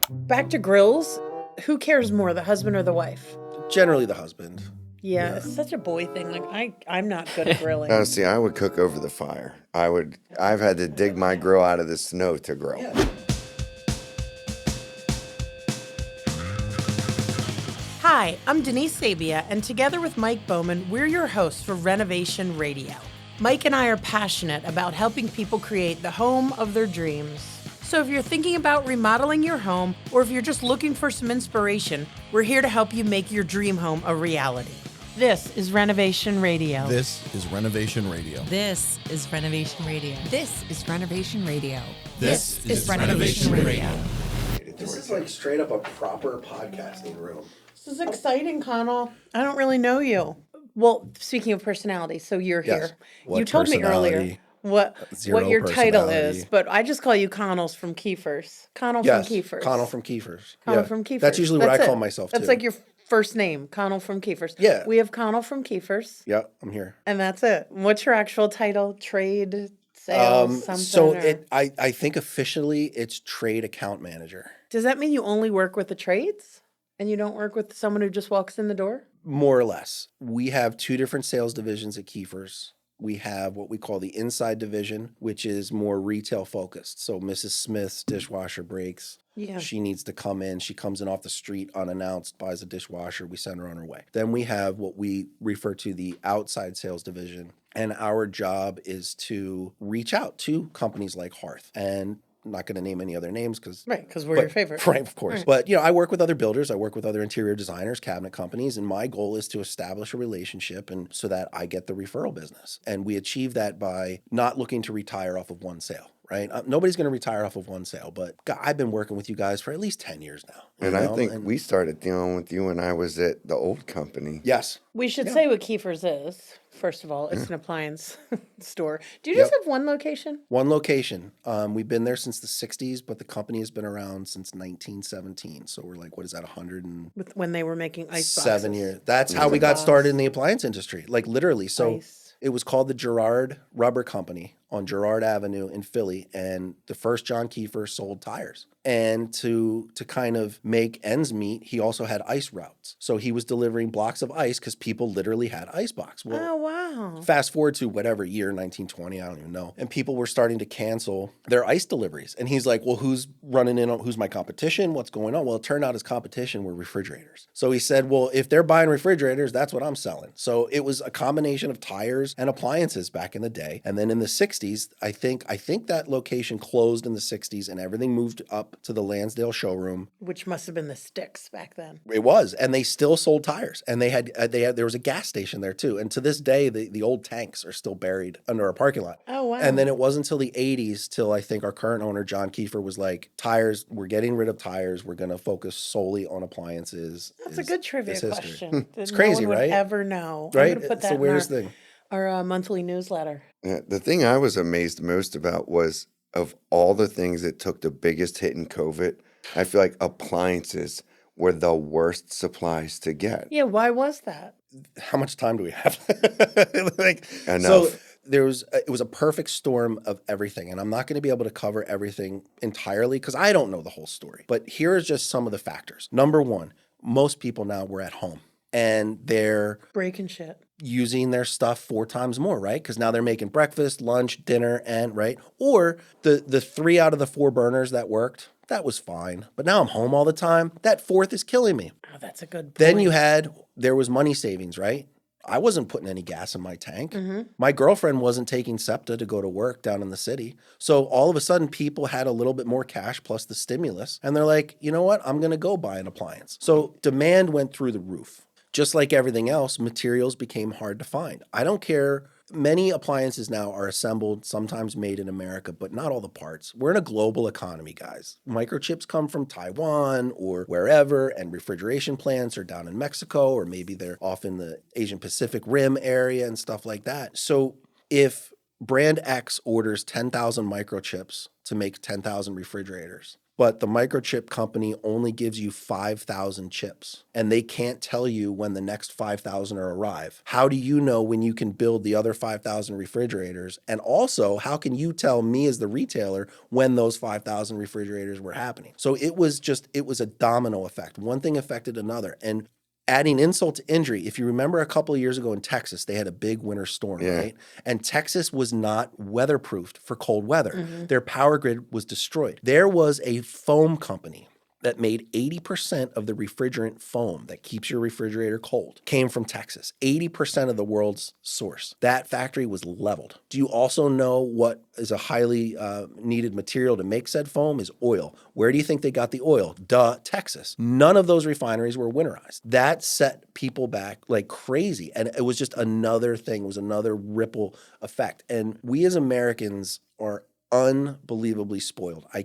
Back to grills. Who cares more, the husband or the wife? Generally the husband. Yeah, it's such a boy thing. Like I'm not good at grilling. See, I would cook over the fire. I've had to dig my grill out of the snow to grill. Yeah. Hi, I'm Denise Sabia, and together with Mike Bowman, we're your hosts for Renovation Radio. Mike and I are passionate about helping people create the home of their dreams. So if you're thinking about remodeling your home, or if you're just looking for some inspiration, we're here to help you make your dream home a reality. This is Renovation Radio. This is Renovation Radio. This is Renovation Radio. This is Renovation Radio. This is Renovation Radio. This is like straight up a proper podcasting room. This is exciting, Conal. I don't really know you. Well, speaking of personality, so you're Yes. here. What You told me earlier what your title is, but I just call you Conal's from Kieffer's. Conal Yes, from Kieffer's. Conal from Kieffer's. Conal Yeah. from Kieffer's. That's usually what I That's call it. myself, That's too. like your first name, Conal from Kieffer's. Yeah. We have Conal from Kieffer's, Yeah, I'm here. and that's it. What's your actual title? Trade, sales, something? So or- I think officially it's trade account manager. Does that mean you only work with the trades? And you don't work with someone who just walks in the door? More or less. We have two different sales divisions at Kieffer's. We have what we call the inside division, which is more retail focused. So Mrs. Smith's dishwasher breaks. Yeah. She needs to come in. She comes in off the street unannounced, buys a dishwasher. We send her on her way. Then we have what we refer to the outside sales division. And our job is to reach out to companies like Hearth. And I'm not going to name any other names because Right, because we're your favorite. Right, of course. Right. But, I work with other builders. I work with other interior designers, cabinet companies, and my goal is to establish a relationship and so that I get the referral business. And we achieve that by not looking to retire off of one sale, right? Nobody's going to retire off of one sale, but I've been working with you guys for at least 10 years now. And I think we started dealing with you when I was at the old company. Yes. We should say what Kieffer's is. First of all, it's an appliance store. Do you just have one location? One location. We've been there since the 60s, but the company has been around since 1917. So we're like, what is that, 107 With when they were making ice boxes. years? That's how we got started in the appliance industry, like literally. So Ice. it was called the Girard Rubber Company on Girard Avenue in Philly, and the first John Kieffer sold tires. And to kind of make ends meet, he also had ice routes. So he was delivering blocks of ice because people literally had ice box. Well, Oh, wow. fast forward to whatever year, 1920, I don't even know. And people were starting to cancel their ice deliveries. And he's like, well, who's running in on, who's my competition? What's going on? Well, it turned out his competition were refrigerators. So he said, well, if they're buying refrigerators, that's what I'm selling. So it was a combination of tires and appliances back in the day. And then in the 60s, I think that location closed in the 60s and everything moved up to the Lansdale showroom. Which must have been the sticks back then. It was, and they still sold tires, and they had there was a gas station there too. And to this day, the old tanks are still buried under our parking lot. Oh, wow. And then it wasn't until the 80s till I think our current owner John Kieffer was like, tires, we're getting rid of tires. We're going to focus solely on appliances. That's a good trivia question. It's that crazy, no one would right? ever know. Right? I'm going to put It's that the in weirdest thing. our monthly newsletter. The thing I was amazed most about was of all the things that took the biggest hit in COVID, I feel like appliances were the worst supplies to get. Yeah, why was that? How much time do we have? Enough. So it was a perfect storm of everything, and I'm not going to be able to cover everything entirely because I don't know the whole story. But here is just some of the factors. Number one, most people now were at home and they're Breaking shit. using their stuff 4 times more, right? Because now they're making breakfast, lunch, dinner, and right. Or the 3 out of the 4 burners that worked, that was fine. But now I'm home all the time. That 4th is killing me. Oh, that's a good point. Then there was money savings, right? I wasn't putting any gas in my tank. My girlfriend wasn't taking SEPTA to go to work down in the city. So all of a sudden, people had a little bit more cash plus the stimulus. And they're like, you know what? I'm going to go buy an appliance. So demand went through the roof. Just like everything else, materials became hard to find. I don't care. Many appliances now are assembled, sometimes made in America, but not all the parts. We're in a global economy, guys. Microchips come from Taiwan or wherever, and refrigeration plants are down in Mexico, or maybe they're off in the Asian Pacific Rim area and stuff like that. So if brand X orders 10,000 microchips to make 10,000 refrigerators, but the microchip company only gives you 5,000 chips, and they can't tell you when the next 5,000 arrive. How do you know when you can build the other 5,000 refrigerators? And also, how can you tell me as the retailer when those 5,000 refrigerators were happening? So it was a domino effect. One thing affected another. And adding insult to injury, if you remember a couple of years ago in Texas, they had a big winter storm, right? And Texas was not weatherproofed for cold weather. Their power grid was destroyed. There was a foam company that made 80% of the refrigerant foam that keeps your refrigerator cold came from Texas. 80% of the world's source. That factory was leveled. Do you also know what is a highly needed material to make said foam is oil? Where do you think they got the oil? Duh, Texas. None of those refineries were winterized. That set people back like crazy. And it was just another thing, it was another ripple effect. And we as Americans are unbelievably spoiled. I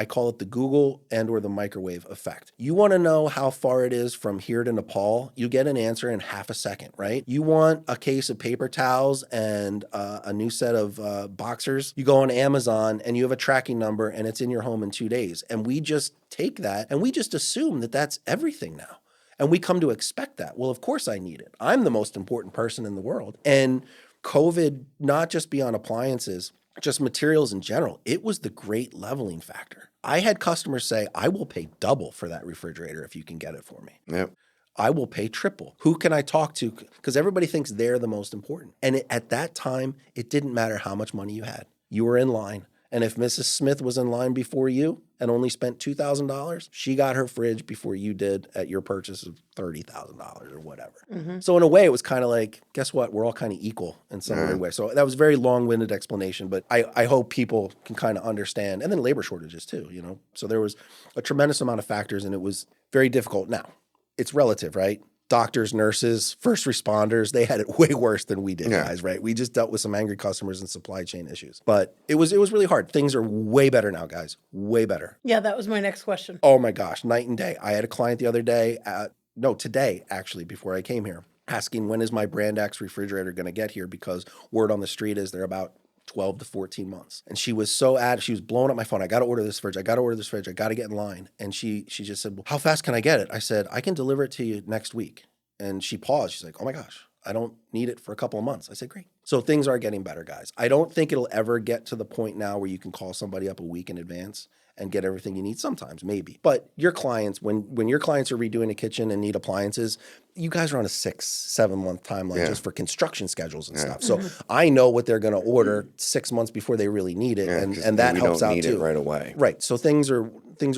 call it the Google and or the microwave effect. You want to know how far it is from here to Nepal? You get an answer in half a second, right? You want a case of paper towels and a new set of boxers? You go on Amazon and you have a tracking number and it's in your home in 2 days. And we just take that and we just assume that that's everything now. And we come to expect that. Well, of course I need it. I'm the most important person in the world. And COVID, not just beyond appliances, just materials in general, it was the great leveling factor. I had customers say, I will pay double for that refrigerator if you can get it for me. Yep. I will pay triple. Who can I talk to? Because everybody thinks they're the most important. And at that time, it didn't matter how much money you had. You were in line. And if Mrs. Smith was in line before you and only spent $2,000, she got her fridge before you did at your purchase of $30,000 or whatever. So in a way, it was kind of like, guess what? We're all kind of equal in some weird way. So that was a very long-winded explanation, but I hope people can kind of understand. And then labor shortages too, you know? So there was a tremendous amount of factors and it was very difficult. Now, it's relative, right? Doctors, nurses, first responders, they had it way worse than we did, guys, right? We just dealt with some angry customers and supply chain issues. But it was really hard. Things are way better now, guys. Way better. Yeah, that was my next question. Oh my gosh, night and day. I had a client the other day, today actually, before I came here, asking when is my Brand X refrigerator going to get here because word on the street is they're about 12 to 14 months. And she was she was blowing up my phone. I got to order this fridge. I got to get in line. And she just said, well, how fast can I get it? I said, I can deliver it to you next week. And she paused. She's like, oh my gosh, I don't need it for a couple of months. I said, great. So things are getting better, guys. I don't think it'll ever get to the point now where you can call somebody up a week in advance and get everything you need. Sometimes, maybe. But your clients, when your clients are redoing a kitchen and need appliances, you guys are on a 6-7 month timeline just for construction schedules and stuff. So I know what they're going to order 6 months before they really need it, and that helps out too. We don't need it right away. Right. So things are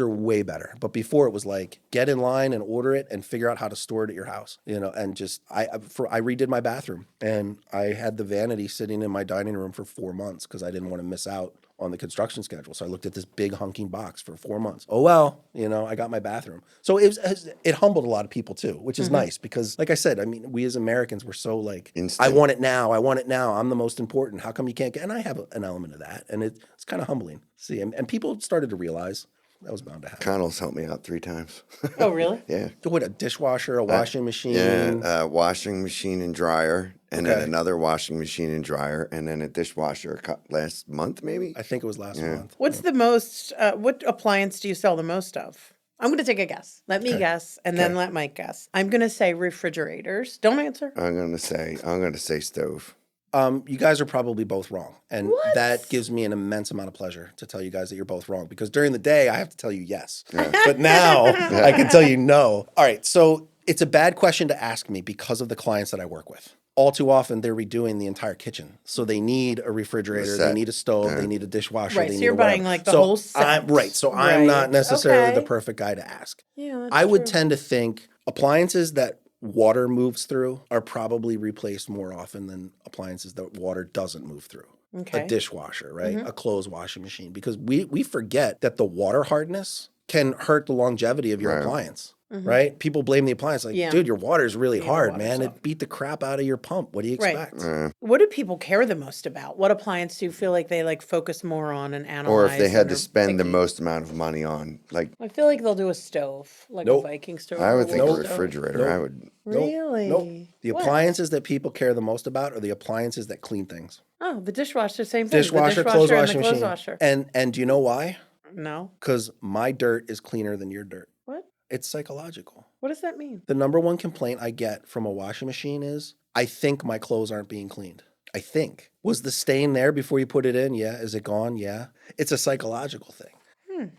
way better. But before it was like get in line and order it and figure out how to store it at your house. You know, and just I redid my bathroom and I had the vanity sitting in my dining room for 4 months because I didn't want to miss out on the construction schedule. So I looked at this big hunking box for 4 months. Oh, well, you know, I got my bathroom. So it humbled a lot of people too, which is nice because like I said, I mean, we as Americans, we're so like, instant. I want it now. I'm the most important. How come you can't get, and I have an element of that. And it's kind of humbling. See, and people started to realize that was bound to happen. Conal's helped me out 3 times. Oh, really? Yeah. What, a dishwasher, a washing machine? Yeah, washing machine and dryer, and then another washing machine and dryer, and then a dishwasher last month, maybe? I think it was last month. What's the most, what appliance do you sell the most of? I'm going to take a guess. Let me guess, and then let Mike guess. I'm going to say refrigerators. Don't answer. I'm going to say stove. You guys are probably both wrong. And that gives me an immense amount of pleasure to tell you guys that you're both wrong. Because during the day, I have to tell you yes. But now I can tell you no. All right. So it's a bad question to ask me because of the clients that I work with. All too often, they're redoing the entire kitchen. So they need a refrigerator, they need a stove, they need a dishwasher. Right, they so need you're buying like the whole set. I'm not necessarily the perfect guy to ask. Yeah, that's I would true. tend to think appliances that water moves through are probably replaced more often than appliances that water doesn't move through. Okay. A dishwasher, right? A clothes washing machine. Because we forget that the water hardness can hurt the longevity of your appliance. Right? People blame the appliance like, dude, your water's really hard, man. It beat the crap out of your pump. What do you expect? What do people care the most about? What appliance do you feel like they like focus more on and analyze? Or if they had to spend the most amount of money on, like... I feel like they'll do a stove, like a Viking stove. I would think a stove. refrigerator. I would... Really? Nope. The appliances that people care the most about are the appliances that clean things. Oh, the dishwasher, same thing. Dishwasher, the clothes and washing the clothes machine. washer. And do you know why? No. Because my dirt is cleaner than your dirt. What? It's psychological. What does that mean? The number one complaint I get from a washing machine is, I think my clothes aren't being cleaned. I think. Was the stain there before you put it in? Yeah. Is it gone? Yeah. It's a psychological thing.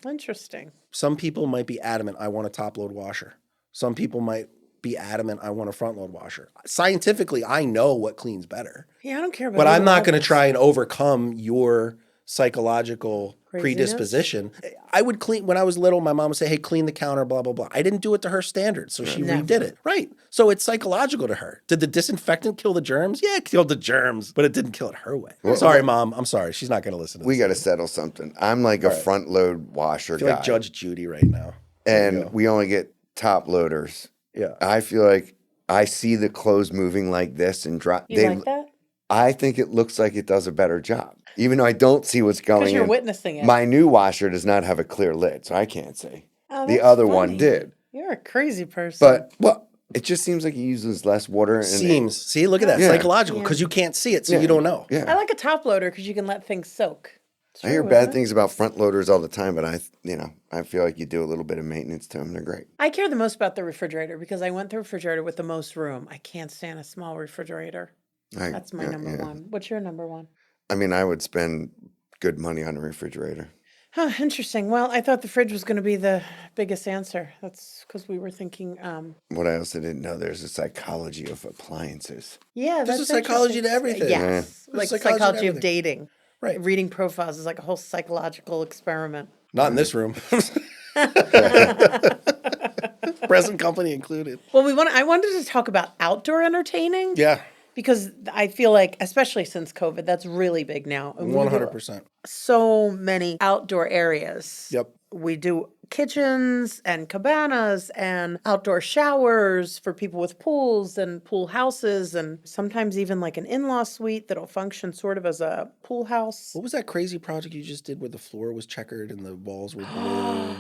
Interesting. Some people might be adamant, I want a top load washer. Some people might be adamant, I want a front load washer. Scientifically, I know what cleans better. Yeah, I don't care about But I'm either not one going of to us. try and overcome your psychological Craziness? predisposition. I would clean, when I was little, my mom would say, hey, clean the counter, blah, blah, blah. I didn't do it to her standards, so she Never. redid it. Right. So it's psychological to her. Did the disinfectant kill the germs? Yeah, it killed the germs, but it didn't kill it her way. Sorry, Mom. I'm sorry. She's not going to listen to this. We got to settle something. I'm like a front load washer I feel guy. like Judge Judy right now. And we only get top loaders. Yeah. I feel like I see the clothes moving like this and drop. You like that? I think it looks like it does a better job. Even though I don't see what's going Because you're in. witnessing it. My new washer does not have a clear lid, so I can't see. Oh, The that's other one funny. did. You're a crazy person. But, well, it just seems like it uses less water. And Seems. See, look at that. Yeah. Psychological, because you can't see it, so you don't know. Yeah. I like a top loader because you can let things soak. It's I hear true, bad isn't it? things about front loaders all the time, but I feel like you do a little bit of maintenance to them. They're great. I care the most about the refrigerator because I want the refrigerator with the most room. I can't stand a small refrigerator. That's my number one. What's your number one? I mean, I would spend good money on a refrigerator. Huh, interesting. Well, I thought the fridge was going to be the biggest answer. That's because we were thinking, What I also didn't know, there's a psychology of appliances. yeah, There's that's a psychology to interesting. everything. Yes, Yeah. like There's psychology to psychology of everything. dating. Right. Reading profiles is like a whole psychological experiment. Not in this room. Present company included. Well, I wanted to talk about outdoor entertaining. Yeah. Because I feel like, especially since COVID, that's really big now. And we do 100%. so many outdoor areas. Yep. We do kitchens and cabanas and outdoor showers for people with pools and pool houses, and sometimes even like an in-law suite that'll function sort of as a pool house. What was that crazy project you just did where the floor was checkered and the walls were blue?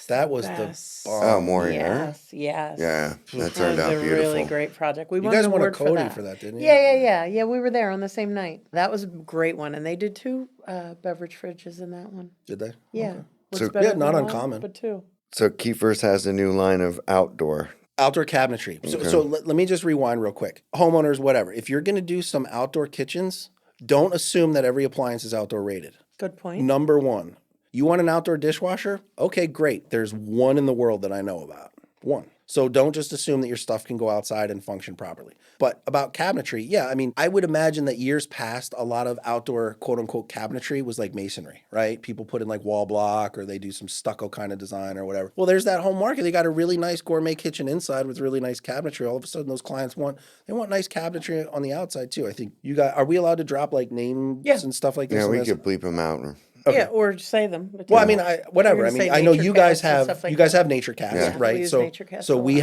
That was Best. the Oh, bomb. more air? Yes, yes. Yeah, that That turned was out a beautiful. really great project. We You won guys an won a award Cody for for that. that, didn't you? Yeah. We were there on the same night. That was a great one, and they did two beverage fridges in that one. Did they? Yeah. Okay. What's So- better Yeah, not than one? uncommon. But two. So Kieffer's has a new line of outdoor. Outdoor cabinetry. So let me just rewind real quick. Homeowners, whatever. If you're going to do some outdoor kitchens, don't assume that every appliance is outdoor rated. Good point. Number one, you want an outdoor dishwasher? Okay, great. There's one in the world that I know about. One. So don't just assume that your stuff can go outside and function properly. But about cabinetry, yeah, I mean, I would imagine that years past, a lot of outdoor quote unquote cabinetry was like masonry, right? People put in like wall block or they do some stucco kind of design or whatever. Well, there's that home market. They got a really nice gourmet kitchen inside with really nice cabinetry. All of a sudden, those clients want nice cabinetry on the outside too. I think are we allowed to drop like names and stuff like this? Yeah, on we this? could bleep them out. Yeah, or say them. But Well, I yeah. mean, whatever. You're I gonna mean, say I know nature you guys casts and have stuff like you guys that. have nature casts, Yeah. right? We use So nature casts so a we lot.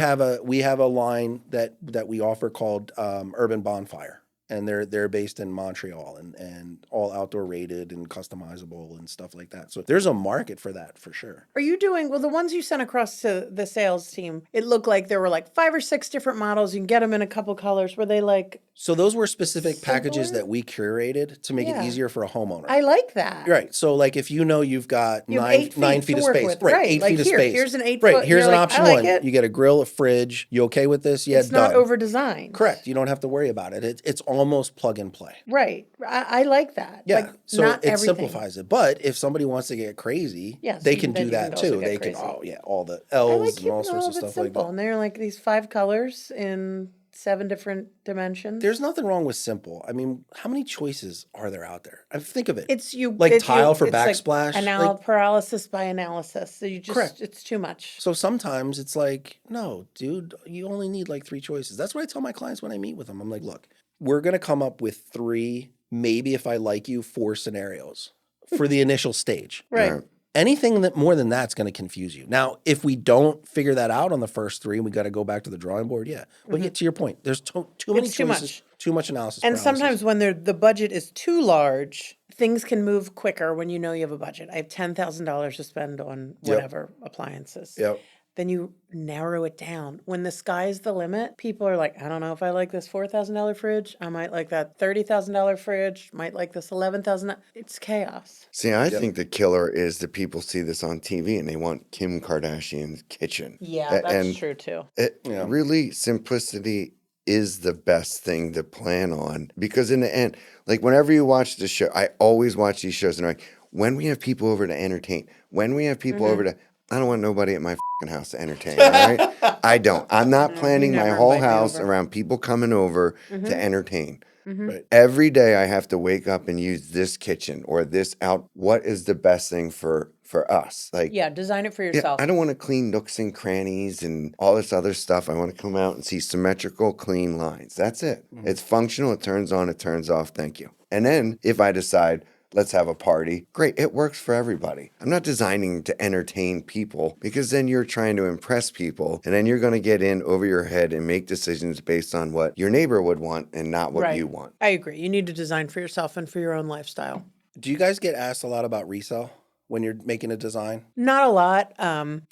have a line that we offer called Urban Bonfire. And they're based in Montreal and all outdoor rated and customizable and stuff like that. So there's a market for that for sure. Are you doing, well, the ones you sent across to the sales team, it looked like there were like 5 or 6 different models. You can get them in a couple colors. Were they like, So those were specific packages Simpler? that we curated to make Yeah. it easier for a homeowner. I like that. Right. So like if you've got You have nine 8 9 feet feet to of work space. with. Right. Right. 8 Like feet of here, space. here's an 8 Right. foot- Here's you're an like, option I like one. it. You get a grill, a fridge. You okay with this? Yeah, It's not done. over designed. Correct. You don't have to worry about it. It's almost plug and play. Right. I like that. Yeah. Like, So not it everything. simplifies it. But if somebody wants to get crazy, Yes, they you- can then do you that can also too. get They can, crazy. all the I L's like and keeping all it a sorts little of bit stuff like simple. that. And they're like these 5 colors in 7 different dimensions. There's nothing wrong with simple. I mean, how many choices are there out there? I think of it. It's you Like it's tile you, for it's like backsplash, like- paralysis by analysis. So you just Correct. it's too much. So sometimes it's like, no, dude, you only need like 3 choices. That's what I tell my clients when I meet with them. I'm like, look, we're going to come up with 3, maybe if I like you, 4 scenarios for the initial stage. Right. Right. Anything that more than that's going to confuse you. Now, if we don't figure that out on the first 3 and we got to go back to the drawing board, yeah. But to your point, there's too many It's too choices, much. too much analysis. And paralysis. sometimes when the budget is too large, things can move quicker when you know you have a budget. I have $10,000 to spend on whatever appliances. Yep. then you narrow it down. When the sky's the limit, people are like, I don't know if I like this $4,000 fridge. I might like that $30,000 fridge. Might like this $11,000. It's chaos. See, I think the killer is that people see this on TV and they want Kim Kardashian's kitchen. Yeah, that's true too. Really, simplicity is the best thing to plan on, because in the end, like whenever you watch the show, I always watch these shows and I'm like, when we have people over to entertain, when we have people over to, I don't want nobody at my house to entertain, all right? I don't. I'm not planning my whole house around people coming over to entertain. Right. Every day I have to wake up and use this kitchen or this out. What is the best thing for us? Like, design it for yourself. I don't want to clean nooks and crannies and all this other stuff. I want to come out and see symmetrical, clean lines. That's it. It's functional. It turns on. It turns off. Thank you. And then if I decide, let's have a party, great. It works for everybody. I'm not designing to entertain people, because then you're trying to impress people and then you're going to get in over your head and make decisions based on what your neighbor would want and not what you want. I agree. You need to design for yourself and for your own lifestyle. Do you guys get asked a lot about resale when you're making a design? Not a lot.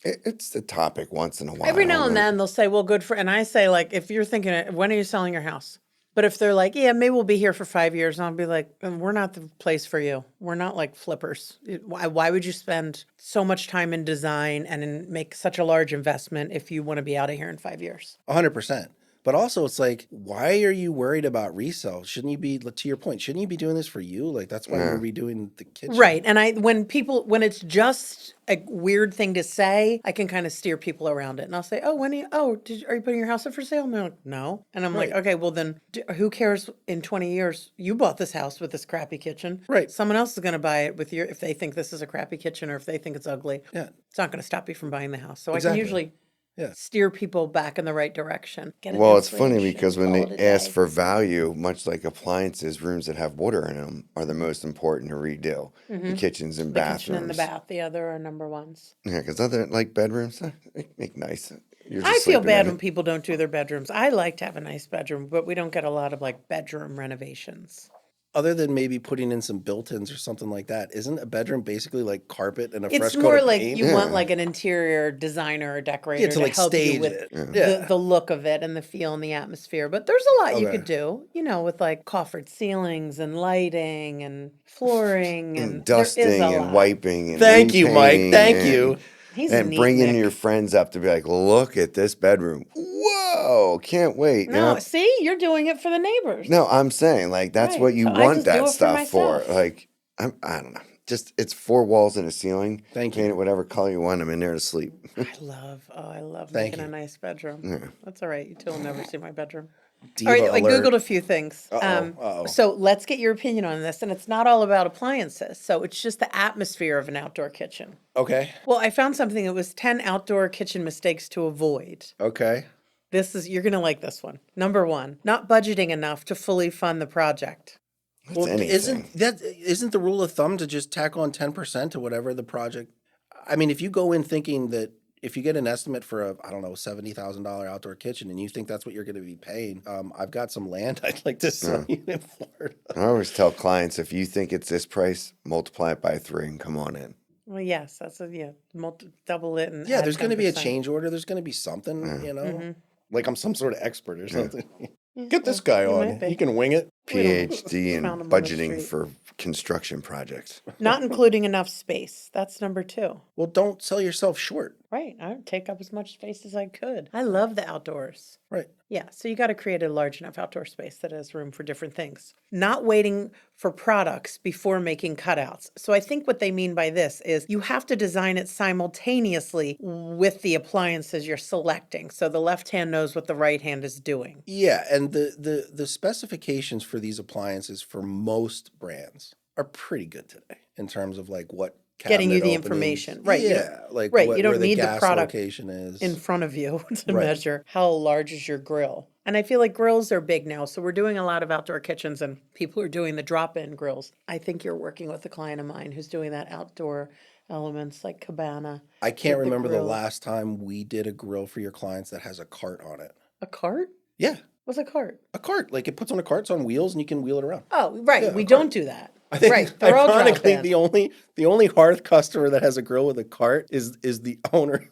It's the topic once in a while. Every now and then they'll say, well, good for, and I say, like, if you're thinking, when are you selling your house? But if they're like, yeah, maybe we'll be here for 5 years, and I'll be like, we're not the place for you. We're not like flippers. Why would you spend so much time in design and make such a large investment if you want to be out of here in 5 years? 100%. But also, it's like, why are you worried about resale? Shouldn't you be, to your point, shouldn't you be doing this for you? Like, that's why you're redoing the kitchen. Right. And when it's just a weird thing to say, I can kind of steer people around it. And I'll say, oh, are you putting your house up for sale? And they're like, no. And I'm like, okay, well then, who cares in 20 years? You bought this house with this crappy kitchen. Right. Someone else is going to buy it with if they think this is a crappy kitchen or if they think it's ugly. Yeah. It's not going to stop you from buying the house. So Exactly. I can usually steer people back in the right direction. Well, it's funny because when they ask for value, much like appliances, rooms that have water in them are the most important to redo. The kitchens and bathrooms. The kitchen and the bath, the other are number ones. Yeah, because other like bedrooms, they make nice. I feel bad when people don't do their bedrooms. I like to have a nice bedroom, but we don't get a lot of like bedroom renovations. Other than maybe putting in some built-ins or something like that, isn't a bedroom basically like carpet and a fresh coat of paint? It's more like you want like an interior designer or decorator to like help stage you with it. the look of it and the feel and the atmosphere. But there's a lot you could do, with like coffered ceilings and lighting and flooring and dusting and wiping. And Thank you, Mike. Thank you. He's and bringing your friends up to be like, look at this bedroom. Whoa, can't wait. No, see, you're doing it for the neighbors. No, I'm saying like that's what you want that stuff for. Like, I don't know. Just it's 4 walls and a ceiling. Thank you. Paint it whatever color you want. I'm in there to sleep. I love making a nice bedroom. Yeah. That's all right. You two will never see my bedroom. Diva all right, I alert. Googled a few things. So let's get your opinion on this. And it's not all about appliances. So it's just the atmosphere of an outdoor kitchen. Okay. Well, I found something that was 10 outdoor kitchen mistakes to avoid. Okay. You're going to like this one. Number 1, not budgeting enough to fully fund the project. Well, isn't the rule of thumb to just tack on 10% to whatever the project? I mean, if you go in thinking that if you get an estimate for a, $70,000 outdoor kitchen and you think that's what you're going to be paying, I've got some land I'd like to sell you in Florida. I always tell clients, if you think it's this price, multiply it by 3 and come on in. Well, yes, that's double it. And there's going to be a change order. There's going to be something, like I'm some sort of expert or something. Get this guy on. He can wing it. PhD in budgeting for construction projects. Not including enough space. That's number 2. Well, don't sell yourself short. Right. I would take up as much space as I could. I love the outdoors. Right. Yeah. So you got to create a large enough outdoor space that has room for different things. Not waiting for products before making cutouts. So I think what they mean by this is you have to design it simultaneously with the appliances you're selecting. So the left hand knows what the right hand is doing. Yeah. And the specifications for these appliances for most brands are pretty good today in terms of like what getting you the openings. information. Right. Yeah. Like right. You don't where need the product location is in front of you to measure how large is your grill. And I feel like grills are big now. So we're doing a lot of outdoor kitchens and people are doing the drop-in grills. I think you're working with a client of mine who's doing that outdoor elements like cabana. I can't remember the last time we did a grill for your clients that has a cart on it. A cart? Yeah. What's a cart? A cart. Like it puts on a cart, it's on wheels and you can wheel it around. Oh, right. Yeah, we don't do that. I think, right. They're all ironically, drop-in. the only hearth customer that has a grill with a cart is the owner.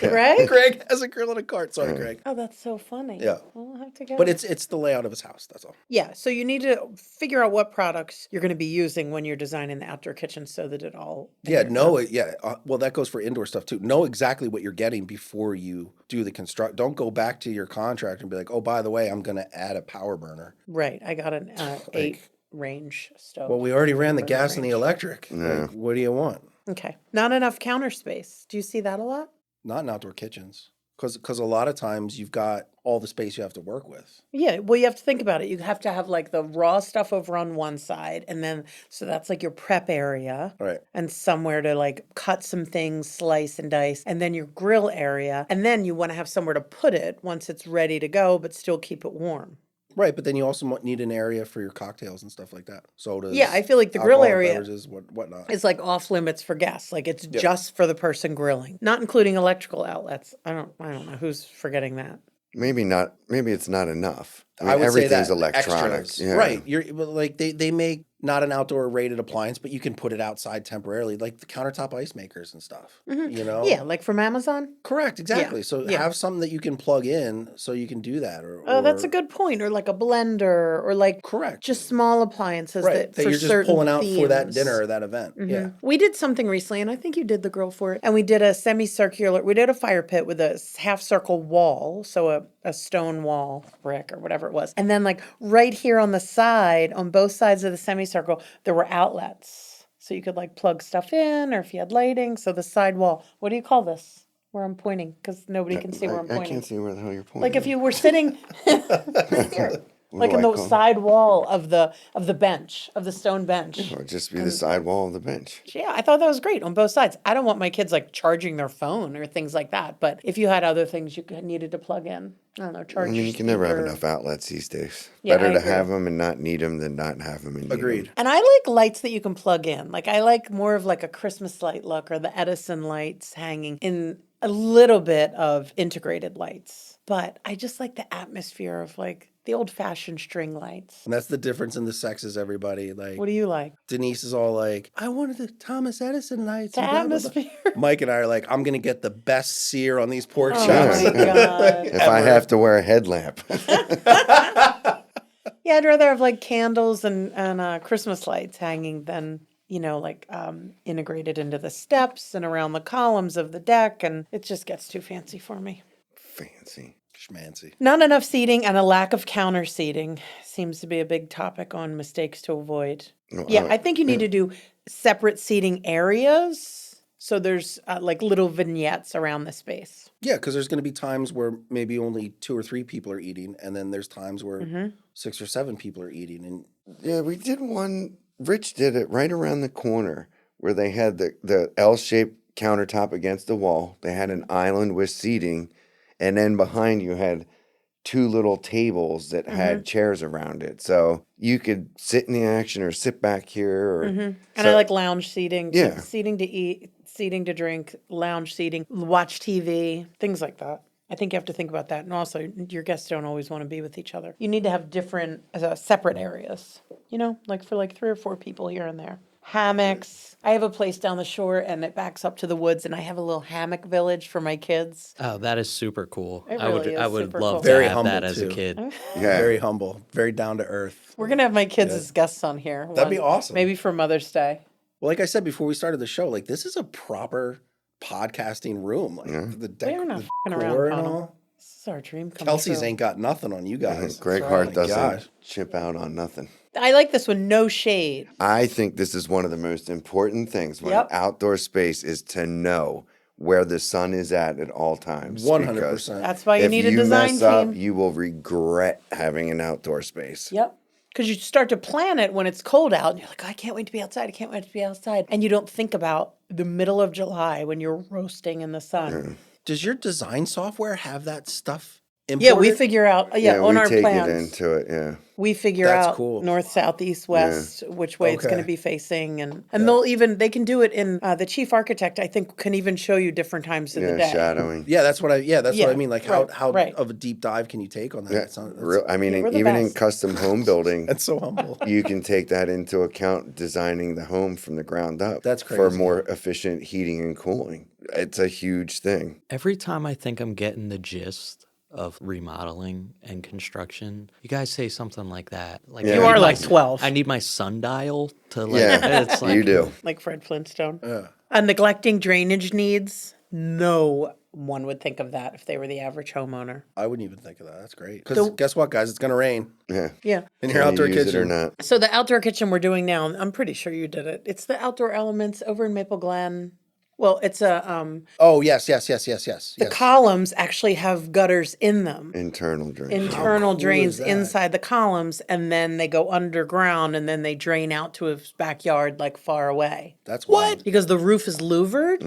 Greg? Greg has a grill and a cart. Sorry, Greg. Oh, that's so funny. Yeah. Well, I'll have to go. But it's the layout of his house. That's all. Yeah, so you need to figure out what products you're going to be using when you're designing the outdoor kitchen so that it all... Well, that goes for indoor stuff too. Know exactly what you're getting before you do the construct. Don't go back to your contractor and be like, oh, by the way, I'm going to add a power burner. Right, I got an 8-range stove. Well, we already ran the gas and the electric. Like, what do you want? Okay, not enough counter space. Do you see that a lot? Not in outdoor kitchens. Because a lot of times you've got all the space you have to work with. Yeah, well, you have to think about it. You have to have like the raw stuff over on one side, and then so that's like your prep area, Right. and somewhere to like cut some things, slice and dice, and then your grill area, and then you want to have somewhere to put it once it's ready to go, but still keep it warm. Right, but then you also need an area for your cocktails and stuff like that. Sodas. Yeah, I feel like the grill alcoholic area beverages, whatnot. is like off limits for guests. Like it's just for the person grilling, not including electrical outlets. I don't know who's forgetting that. Maybe not. Maybe it's not enough. I mean, would say everything's that electronics. extras. Yeah. Right. Like they make not an outdoor rated appliance, but you can put it outside temporarily, like the countertop ice makers and stuff. You know? Yeah, like from Amazon. Correct, exactly. So yeah. have something that you can plug in so you can do that. Oh, that's a good point. Or like a blender, or like correct. just small appliances Right. that for you're just certain pulling out for that themes. dinner or that event. Yeah. We did something recently, and I think you did the grill for it. And we did a semicircular. We did a fire pit with a half circle wall, so a stone wall, brick or whatever it was. And then like right here on the side, on both sides of the semicircle, there were outlets, so you could like plug stuff in, or if you had lighting. So the side wall. What do you call this? Where I'm pointing, because nobody can see where I'm I pointing. can't see where the hell you're pointing. Like if you were sitting here, like do in I the call it? side wall of the bench, of the stone bench. Or just be the side wall of the bench. Yeah, I thought that was great on both sides. I don't want my kids like charging their phone or things like that. But if you had other things you needed to plug in, I don't know, charge. I mean, your you can never have speaker. enough outlets these days. Yeah, Better I to agree. have them and not need them than not have them and need Agreed. them. And I like lights that you can plug in. Like I like more of like a Christmas light look, or the Edison lights hanging in a little bit of integrated lights. But I just like the atmosphere of like the old-fashioned string lights. And that's the difference in the sexes, everybody. Like, What do you like? Denise is all like, I wanted the Thomas Edison lights. The and blah, blah, blah." atmosphere. Mike and I are like, I'm going to get the best sear on these pork Oh chops. my God. If I have to wear a headlamp. Yeah, I'd rather have like candles and Christmas lights hanging than, like integrated into the steps and around the columns of the deck. And it just gets too fancy for me. Fancy. Schmancy. Not enough seating and a lack of counter seating seems to be a big topic on mistakes to avoid. No, Yeah, I think you need to do separate seating areas. So there's like little vignettes around the space. Yeah, because there's going to be times where maybe only 2 or 3 people are eating, and then there's times where 6 or 7 people are eating. And Yeah, we did one. Rich did it right around the corner where they had the L-shaped countertop against the wall. They had an island with seating, and then behind you had 2 little tables that had chairs around it. So you could sit in the action or sit back here. Or, And I like lounge seating. Yeah. Seating to eat, seating to drink, lounge seating, watch TV, things like that. I think you have to think about that. And also, your guests don't always want to be with each other. You need to have different, separate areas, like for like 3 or 4 people here and there. Hammocks. I have a place down the shore and it backs up to the woods, and I have a little hammock village for my kids. Oh, that is super cool. It I would really is I would super love cool. to Very have humble, that as a too. kid. Yeah. very humble, very down to earth. We're going to have my kids as guests on here. That'd be awesome. Maybe for Mother's Day. Well, like I said before we started the show, like this is a proper podcasting room. Like the We're not the f***ing around, decor and Conal. all. This is our dream coming Kelsey's true. ain't got nothing on you guys. Greg Oh Hart my doesn't gosh. chip out on nothing. I like this one, no shade. I think this is one of the most important things when Yep. outdoor space is to know where the sun is at all times. 100%. That's why you If need a you design mess up, team. you will regret having an outdoor space. Yep. Because you start to plan it when it's cold out, and you're like, oh, I can't wait to be outside. I can't wait to be outside. And you don't think about the middle of July when you're roasting in the sun. Does your design software have that stuff Yeah, we Imported? figure out, on we our take plans. it into it. Yeah. We figure That's out cool. north, south, east, west, which way it's going to Okay. be facing. And they can do it in, the chief architect, I think, can even show you different times of the day. Shadowing. Yeah, that's what I mean. Like how right. of a deep dive can you take on that? Yeah, That's I mean, we're the even in best. custom home building, that's so humble. you can take that into account designing the home from the ground up. That's For crazy. more efficient heating and cooling. It's a huge thing. Every time I think I'm getting the gist of remodeling and construction, you guys say something like that. Like Yeah. I You need are my- like 12. I need my sundial to like. Yeah, It's like you do. Like Fred Flintstone. Neglecting drainage needs. No one would think of that if they were the average homeowner. I wouldn't even think of that. That's great. Because guess what, guys? It's gonna rain Yeah. Yeah. in your Can outdoor you use kitchen it or not? So the outdoor kitchen we're doing now, I'm pretty sure you did it. It's the Outdoor Elements over in Maple Glen. Well, it's Oh yes. the columns actually have gutters in them. Internal drain. Internal cool drains is that? inside the columns, and then they go underground, and then they drain out to a backyard like far away. That's wild. Because the roof is louvered,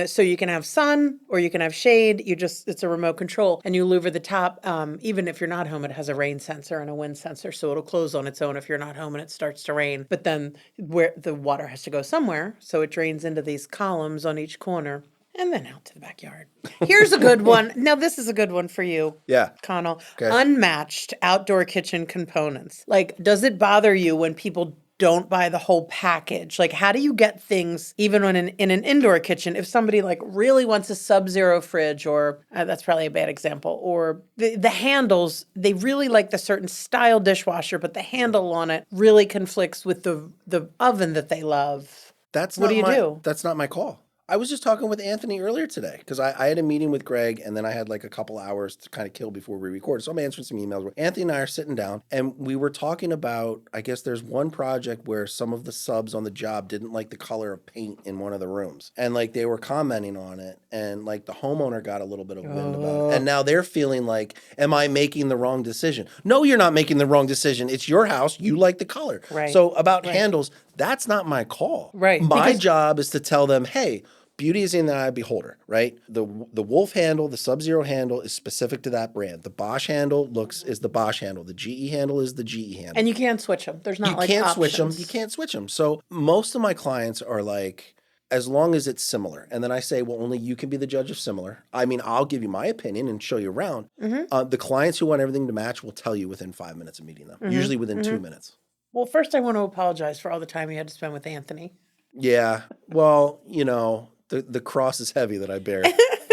so you can have sun or you can have shade. It's a remote control, and you louver the top. Even if you're not home, it has a rain sensor and a wind sensor, so it'll close on its own if you're not home and it starts to rain. But then where the water has to go somewhere, so it drains into these columns on each corner. And then out to the backyard. Here's a good one. Now, this is a good one for you. Yeah. Conal. Okay. Unmatched outdoor kitchen components. Like, does it bother you when people don't buy the whole package? Like, how do you get things, even when in an indoor kitchen, if somebody like really wants a Sub-Zero fridge, or that's probably a bad example, or the handles, they really like the certain style dishwasher, but the handle on it really conflicts with the oven that they love. That's What not do you do? That's not my call. I was just talking with Anthony earlier today because I had a meeting with Greg and then I had like a couple hours to kind of kill before we recorded. So I'm answering some emails. Anthony and I are sitting down and we were talking about, I guess there's one project where some of the subs on the job didn't like the color of paint in one of the rooms. And like they were commenting on it and like the homeowner got a little bit of wind about it. And now they're feeling like, am I making the wrong decision? No, you're not making the wrong decision. It's your house. You like the color. Right. So about handles, that's not my call. Right. My job is to tell them, hey, beauty is in the eye of the beholder, right? The Wolf handle, the Sub-Zero handle is specific to that brand. The Bosch handle is the Bosch handle. The GE handle is the GE handle. And you can't switch them. There's not you like can't options. switch them. You can't switch them. So most of my clients are like, as long as it's similar. And then I say, well, only you can be the judge of similar. I mean, I'll give you my opinion and show you around. The clients who want everything to match will tell you within 5 minutes of meeting them, usually within 2 minutes. Well, first I want to apologize for all the time you had to spend with Anthony. Yeah. Well, you know, the cross is heavy that I bear.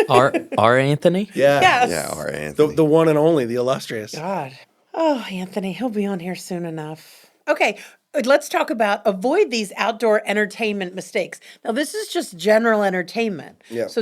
our Anthony. Yeah. Yes. Yeah, or Anthony. The one and only, the illustrious. God. Oh, Anthony, he'll be on here soon enough. Okay, let's talk about avoid these outdoor entertainment mistakes. Now, this is just general entertainment. Yeah. So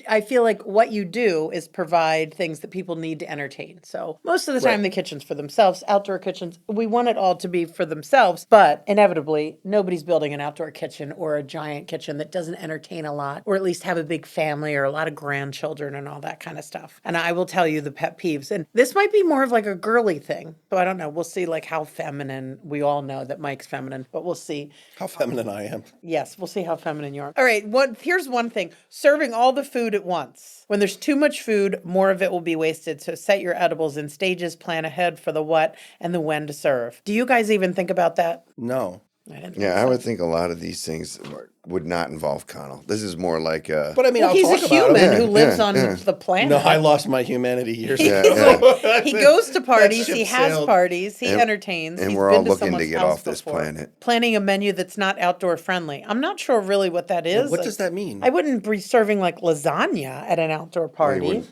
I feel like what you do is provide things that people need to entertain. So most of the time, the kitchen's for themselves. Outdoor kitchens, we want it all to be for themselves. But inevitably, nobody's building an outdoor kitchen or a giant kitchen that doesn't entertain a lot, or at least have a big family or a lot of grandchildren and all that kind of stuff. And I will tell you the pet peeves. And this might be more of like a girly thing. So I don't know. We'll see like how feminine. We all know that Mike's feminine, but we'll see. How feminine I am. Yes, we'll see how feminine you are. All right, here's one thing. Serving all the food at once. When there's too much food, more of it will be wasted. So set your edibles in stages, plan ahead for the what and the when to serve. Do you guys even think about that? No. I didn't think Yeah, I so. would think a lot of these things would not involve Conal. This is more like a... But I mean, Well, I'll he's a talk about human it. who lives yeah, on yeah. the planet. No, I lost my humanity years Yeah, ago. yeah. He goes to parties, ship he has sailed. parties, he And- entertains. and He's we're been all looking to someone's get house off this before. planet. Planning a menu that's not outdoor friendly. I'm not sure really what that is. What does that mean? I wouldn't be serving like lasagna at an outdoor You party.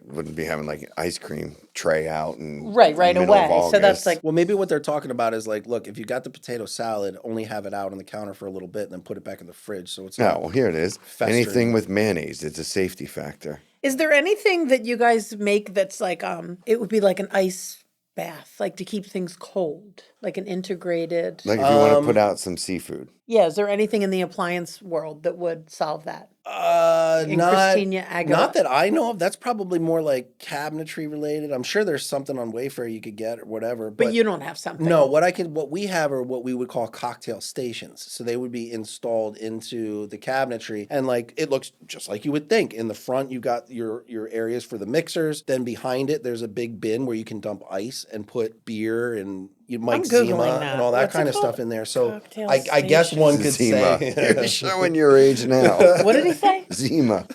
wouldn't be having like an ice cream tray out and Right middle of away. So that's August. like, Well, maybe what they're talking about is like, look, if you got the potato salad, only have it out on the counter for a little bit and then put it back in the fridge. So it's No, not well, here it is. festering. Anything with mayonnaise, it's a safety factor. is there anything that you guys make that's like, it would be like an ice bath, like to keep things cold, like an integrated. Like if you want to put out some seafood. Yeah, is there anything in the appliance world that would solve that? Christina Aguilera. Not that I know of. That's probably more like cabinetry related. I'm sure there's something on Wayfair you could get or whatever. But you don't have something. No, what we have are what we would call cocktail stations. So they would be installed into the cabinetry, and like it looks just like you would think. In the front, you got your areas for the mixers. Then behind it, there's a big bin where you can dump ice and put beer and Mike Zima and all that What's kind it of stuff called? in there. So Cocktail I guess one could Zima. say You're showing your age now. What did he say? Zima.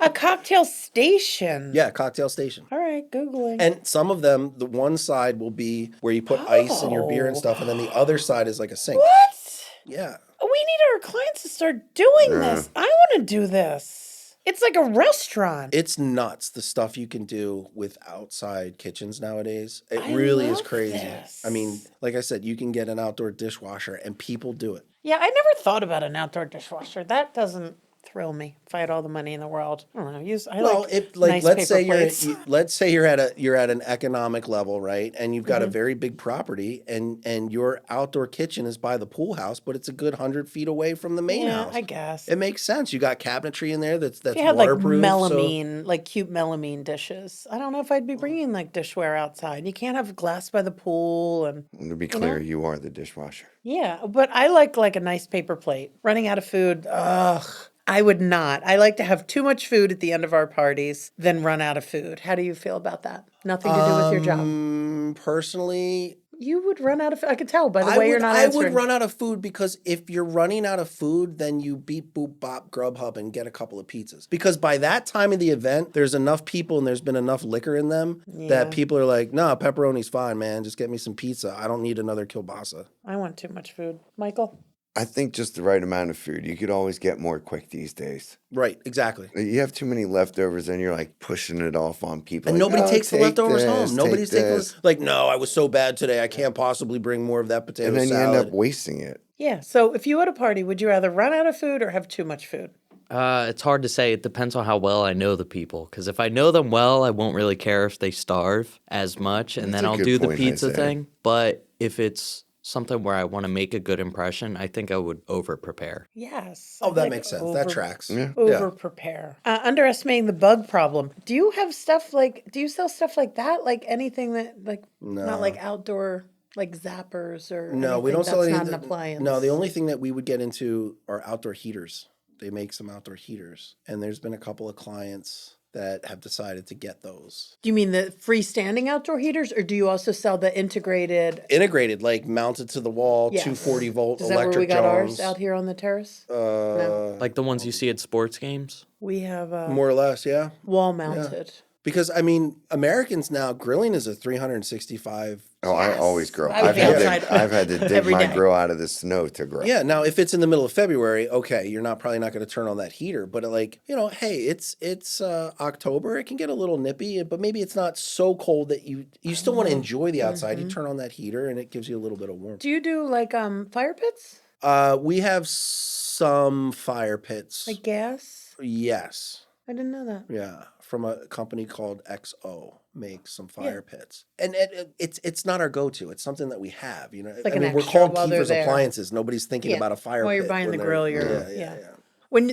A cocktail station. yeah, cocktail station. All right, Googling. And some of them, the one side will be where you put ice in your beer and stuff, and then the other side is like a sink. What? Yeah. We need our clients to start doing this. I want to do this. It's like a restaurant. It's nuts, the stuff you can do with outside kitchens nowadays. It really is love crazy. this. I mean, like I said, you can get an outdoor dishwasher, and people do it. Yeah, I never thought about an outdoor dishwasher. That doesn't thrill me. If I had all the money in the world, I don't know. Nice paper plates. Let's say you're at an economic level, right? And you've got a very big property, and your outdoor kitchen is by the pool house, but it's a good 100 feet away from the main house. I guess. It makes sense. You got cabinetry in there that's If you had like waterproof. melamine, like cute melamine dishes, I don't know if I'd be bringing like dishware outside. You can't have glass by the pool, and To be clear, you are the dishwasher. yeah. But I like a nice paper plate. Running out of food, ugh. I would not. I like to have too much food at the end of our parties than run out of food. How do you feel about that? Nothing to do with your job. Personally, You would run out of food. I could tell by the way you're not answering. I would run out of food because if you're running out of food, then you beep, boop, bop, Grubhub and get a couple of pizzas. Because by that time of the event, there's enough people and there's been enough liquor in them that people are like, no, pepperoni's fine, man. Just get me some pizza. I don't need another kielbasa. I want too much food. Michael? I think just the right amount of food. You could always get more quick these days. Right, exactly. You have too many leftovers and you're like pushing it off on people. And like, nobody "No, takes the take leftovers this, home. Nobody's take taking this." like, no, I was so bad today. I can't possibly bring more of that potato And then salad. you end up wasting it. Yeah. So if you had a party, would you rather run out of food or have too much food? It's hard to say. It depends on how well I know the people. Because if I know them well, I won't really care if they starve as much, and That's then a I'll good do the point, pizza Isaiah. thing. But if it's something where I want to make a good impression, I think I would over-prepare. Yes. Oh, I that think makes sense. That tracks. Yeah. Over prepare. Underestimating the bug problem. Do you have stuff like, do you sell stuff like that? Like anything that, like, not like outdoor, like zappers or No, we anything don't sell that's anything. not an appliance? No, the only thing that we would get into are outdoor heaters. They make some outdoor heaters. And there's been a couple of clients that have decided to get those. Do you mean the freestanding outdoor heaters, or do you also sell the integrated? Integrated, like mounted to the wall, Yes. 240 volt Is that where we electric got Jones. ours out here on the terrace? No. Like the ones you see at sports games? We have More or less, yeah. wall mounted. Because, I mean, Americans now, grilling is a 365. Oh, I always grill. I would be outside I've had to dig every my day. grill out of the snow to grill. Yeah, now if it's in the middle of February, okay, you're probably not going to turn on that heater. But like, hey, it's October. It can get a little nippy, but maybe it's not so cold that you still want to enjoy the outside. You turn on that heater and it gives you a little bit of warmth. Do you do like fire pits? We have some fire pits. Like gas? Yes. I didn't know that. Yeah, from a company called XO makes some fire pits, and it's not our go-to. It's something that we have. like I an mean, we're extra called while they're Kieffer's there. Appliances. Nobody's thinking about a fire While pit you're buying when the they're- grill, you're yeah. When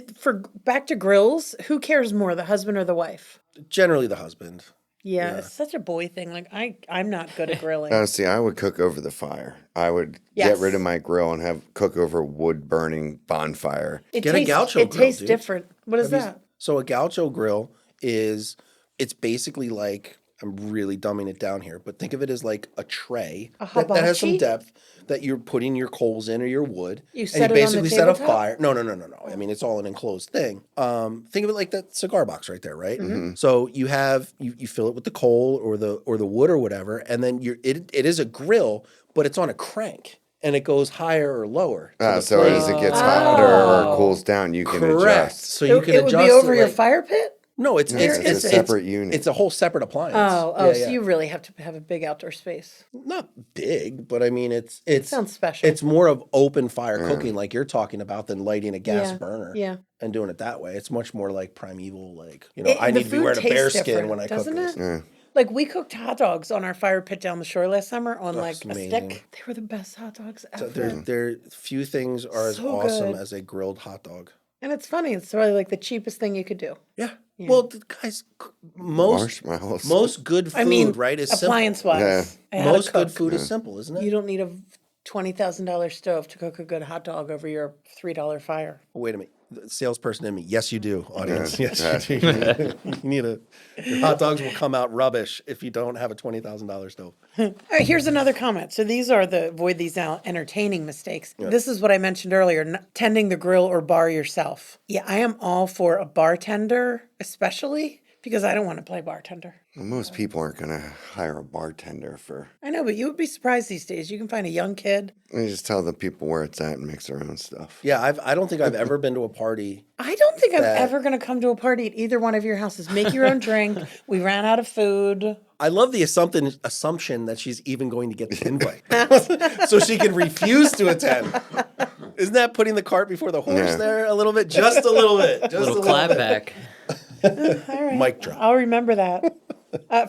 back to grills, who cares more, the husband or the wife? Generally, the husband. Yeah, it's such a boy thing. Like I'm not good at grilling. Honestly, I would cook over the fire. I would Yes. get rid of my grill and cook over wood burning bonfire. It Get a tastes, gaucho It grill, tastes dude. different. What is that? So a gaucho grill it's basically like, I'm really dumbing it down here, but think of it as like a tray that has some hibachi? depth that you're putting your coals in or your wood. You and set you it on the basically set a tabletop? fire. No. I mean, it's all an enclosed thing. Think of it like that cigar box right there, right? Mm-hmm. So you have you fill it with the coal or the wood or whatever, and then it is a grill, but it's on a crank. And it goes higher or lower. to the So flame. as it gets hotter or cools down, you can Correct. adjust. So you can it would adjust be over your like- fire pit? No, it's a separate unit. It's a whole separate appliance. Oh, Yeah, so you really have to have a big outdoor space. not big, but I mean it's Sounds special. It's more of open fire cooking like you're talking about than lighting a gas burner. Yeah. And doing it that way. It's much more like primeval, like, The I need to be food wearing a tastes bear skin different, when I cook doesn't this. it? Yeah. Like, we cooked hot dogs on our fire pit down the shore last summer on, like, it's a amazing. stick. They were the best hot dogs So ever. there few things are as So awesome good. as a grilled hot dog. And it's funny. It's really, like, the cheapest thing you could do. Yeah. Well, guys, Marshmallows. most good food, I mean, right, is simple. appliance-wise. I had to Most good cook. food is simple, isn't it? You don't need a $20,000 stove to cook a good hot dog over your $3 fire. Wait a minute. The salesperson in me. Yes, you do, audience. Yes, you do. You need your hot dogs will come out rubbish if you don't have a $20,000 stove. All right, here's another comment. So these are the avoid these now entertaining mistakes. This is what I mentioned earlier, tending the grill or bar yourself. Yeah, I am all for a bartender, especially because I don't want to play bartender. Well, most people aren't going to hire a bartender for. I know, but you would be surprised these days. You can find a young kid. They just tell the people where it's at and mix their own stuff. Yeah, I don't think I've ever been to a party. I don't think I'm ever going to come to a party at either one of your houses. Make your own drink. We ran out of food. I love the assumption that she's even going to get the invite, so she can refuse to attend. Isn't that putting the cart before the horse there a little bit? Just a little bit. Just Little a clap bit. back. All right. Mic drop. I'll remember that.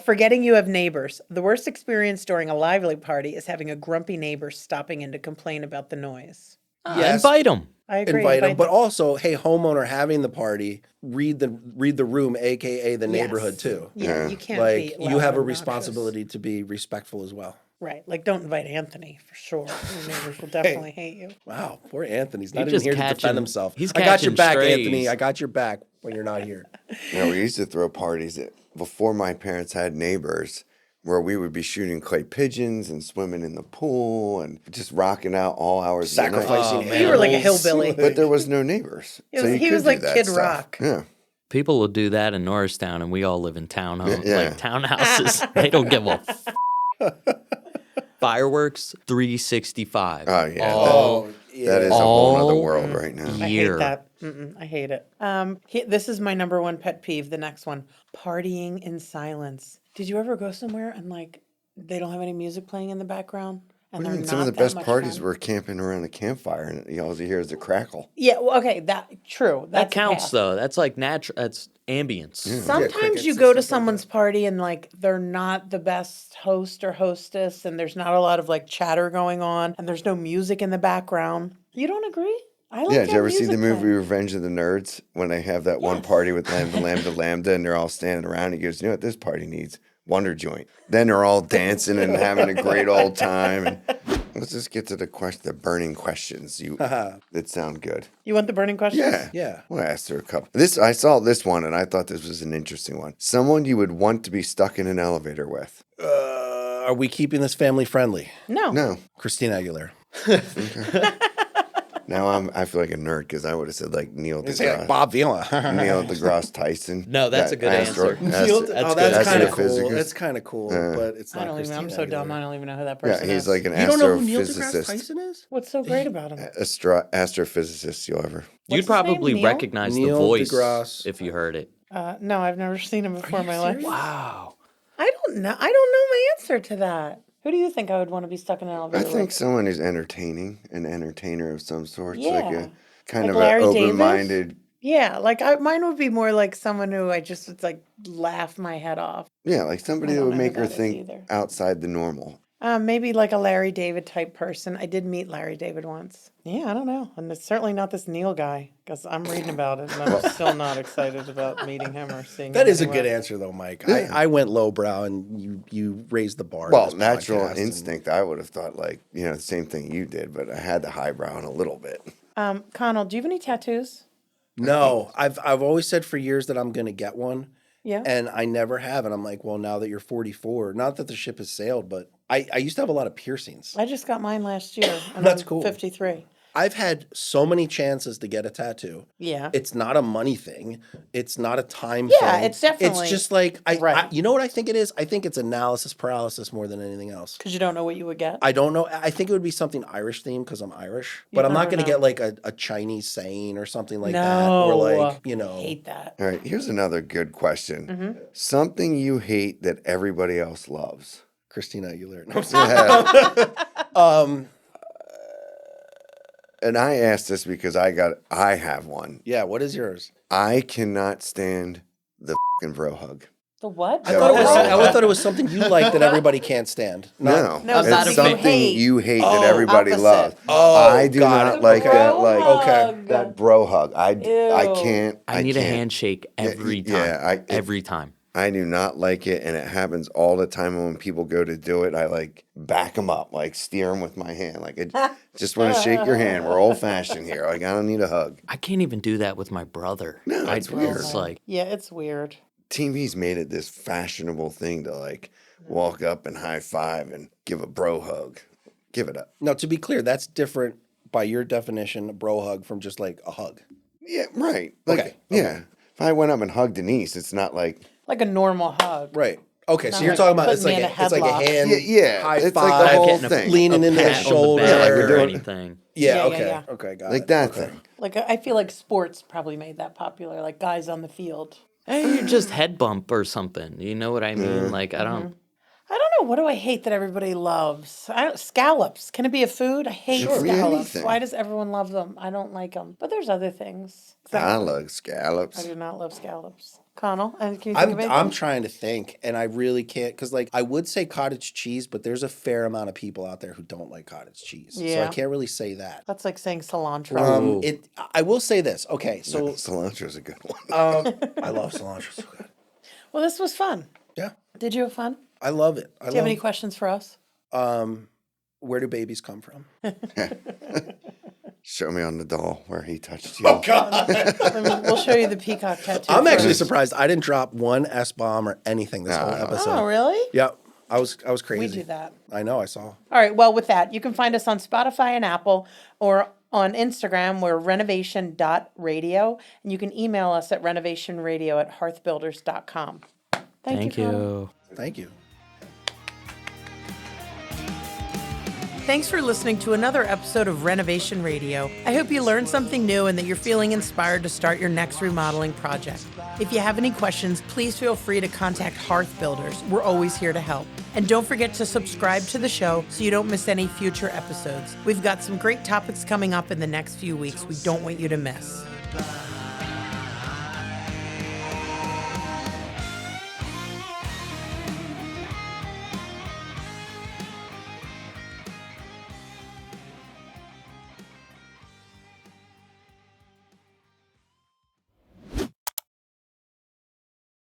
Forgetting you have neighbors. The worst experience during a lively party is having a grumpy neighbor stopping in to complain about the noise. Yes. Invite them. I agree. Invite them, but also, hey, homeowner having the party, read the room, aka the neighborhood too. Yeah, you can't Like be you loud have a and obnoxious. responsibility to be respectful as well. Right. Like, don't invite Anthony for sure. Your neighbors will definitely hate you. Wow, poor Anthony's not even just here to catching- defend himself. he's I got your catching back, strays. Anthony. I got your back when you're not here. We used to throw parties before my parents had neighbors where we would be shooting clay pigeons and swimming in the pool and just rocking out all hours of the night. Sacrificing You were like a animals. hillbilly. But there was no neighbors. He was do like that Kid stuff. Rock. Yeah. People will do that in Norristown, and we all live in townhomes, Yeah. like townhouses. They don't give a Fireworks 365. Oh, yeah. All That is a whole other All world right now. I year. hate that. I hate it. This is my number one pet peeve. The next one, partying in silence. Did you ever go somewhere and like they don't have any music playing in the background? And they're Some of not the that best much parties fun? were camping around a campfire and all you hear is a crackle. Yeah, well, okay, true. That That's counts, half. though. That's like natural. That's ambience. Sometimes crickets you and go to stuff like someone's party and like they're not the best host or hostess and there's not a lot of like chatter going on and there's no music in the background. You don't agree? I like Yeah, did you ever see music the movie playing. Revenge of the Nerds when they have that one party with Lambda, Lambda, Lambda, and they're all standing around? He goes, "You know what this party needs? Wonder Joint." Then they're all dancing and having a great old time. And let's just get to the burning questions. That sound good. You want the burning questions? Yeah, Yeah. We'll ask her a couple. I saw this one and I thought this was an interesting one. Someone you would want to be stuck in an elevator with. Are we keeping this family friendly? No. No. Christina Aguilera. Now I feel like a nerd because I would have said like Neil deGrasse. Bob Vila. Neil deGrasse Tyson. No, that's a good answer. That's good. kind of cool. Astrophysicist. That's kind of cool, but it's not. I don't even. I'm so dumb. I don't even know who that Yeah, person he's is. like an You don't know who Neil deGrasse astrophysicist. Tyson is? What's so great about him? Astrophysicist you'll ever. You'd his probably name, Neil? recognize Neil the voice deGrasse. if you heard it. No, I've never seen him before in my life. Wow. I don't know. I don't know my answer to that. Who do you think I would want to be stuck in an I elevator think with? someone who's entertaining, an entertainer of some sort. Yeah. Like a kind Like of Larry an David? open-minded. Yeah, like mine would be more like someone who I just would like laugh my head off. Yeah, like somebody I that don't would know who make her that is think either. outside the normal. Maybe like a Larry David type person. I did meet Larry David once. Yeah, I don't know. And it's certainly not this Neil guy because I'm reading about it and I'm still not excited about meeting him or seeing That him is a good anywhere. answer, though, Mike. I went lowbrow, and you raised the bar. Well, in this natural podcast, and- instinct, I would have thought like, the same thing you did, but I had the highbrow in a little bit. Conal, do you have any tattoos? No, I've always said for years that I'm going to get one, Yeah. and I never have. And I'm like, well, now that you're 44, not that the ship has sailed, but I used to have a lot of piercings. I just got mine last year. And That's I'm cool. 53. I've had so many chances to get a tattoo. Yeah. It's not a money thing. It's not a time Yeah, thing. it's definitely- It's just like, Right. you know what I think it is? I think it's analysis paralysis more than anything else. Because you don't know what you would get. I don't know. I think it would be something Irish themed because I'm Irish. But I'm not never going to know. get like a Chinese saying or something like that. Or like, I hate that. All right, here's another good question. Mm-hmm. Something you hate that everybody else loves. Christina Aguilera. No, I'm saying- And I asked this because I have one. yeah, what is yours? I cannot stand the fucking bro hug. The what? I thought it was something you like that everybody can't stand. No, No, it's something you something hate. you hate that everybody opposite. loves. Oh, I do got not it. like Bro that. Like hug. that bro hug. I Ew. can't. I need a can't. handshake every time. Yeah, every time. I do not like it, and it happens all the time. And when people go to do it, I like back them up, like steer them with my hand. Like I just want to shake your hand. We're old fashioned here. Like I don't need a hug. I can't even do that with my brother. No, it's weird. It's like, Yeah, it's weird. TV's made it this fashionable thing to like walk up and high five and give a bro hug. Give it up. Now, to be clear, that's different by your definition, a bro hug, from just like a hug. Yeah, right. Like, Okay, yeah. If I went up and hugged Denise, it's not like Like a normal hug. Right. Okay, so Not you're like talking about putting it's like me in it's like a headlock. hand, yeah, high it's five, like the whole getting a thing. leaning into the pat on shoulder. back like we're or doing- anything. Yeah. Yeah, Okay. yeah. Okay. Got Like it. that Okay. thing. Like I feel like sports probably made that popular. Like guys on the field. Hey, you just head bump or something. You know what I mean? Like, I don't. I don't know. What do I hate that everybody loves? Scallops. Can it be a food? I hate Sure, scallops. anything. Why does everyone love them? I don't like them. But there's other things. I love I scallops. do not love scallops. Conal, can you think of anything? I'm trying to think, and I really can't, because like I would say cottage cheese, but there's a fair amount of people out there who don't like cottage cheese, so I Yeah. can't really say that. That's like saying cilantro. I will say this. Okay, so Cilantro's a good one. I love cilantro so good. Well, this was fun. Yeah, Did you have fun? I love it. Do you have any questions for us? Where do babies come from? Show me on the doll where he touched you. We'll show you the peacock tattoo. I'm actually first. surprised I didn't drop one S-bomb or anything this whole episode. Oh, really? Yeah, I was crazy. We do that. I know. I saw. All right. Well, with that, you can find us on Spotify and Apple or on Instagram. We're renovation.radio. And you can email us at renovationradio@hearthbuilders.com. Thank Conal. you. Thank you. Thanks for listening to another episode of Renovation Radio. I hope you learned something new and that you're feeling inspired to start your next remodeling project. If you have any questions, please feel free to contact Hearth Builders. We're always here to help. And don't forget to subscribe to the show so you don't miss any future episodes. We've got some great topics coming up in the next few weeks we don't want you to miss.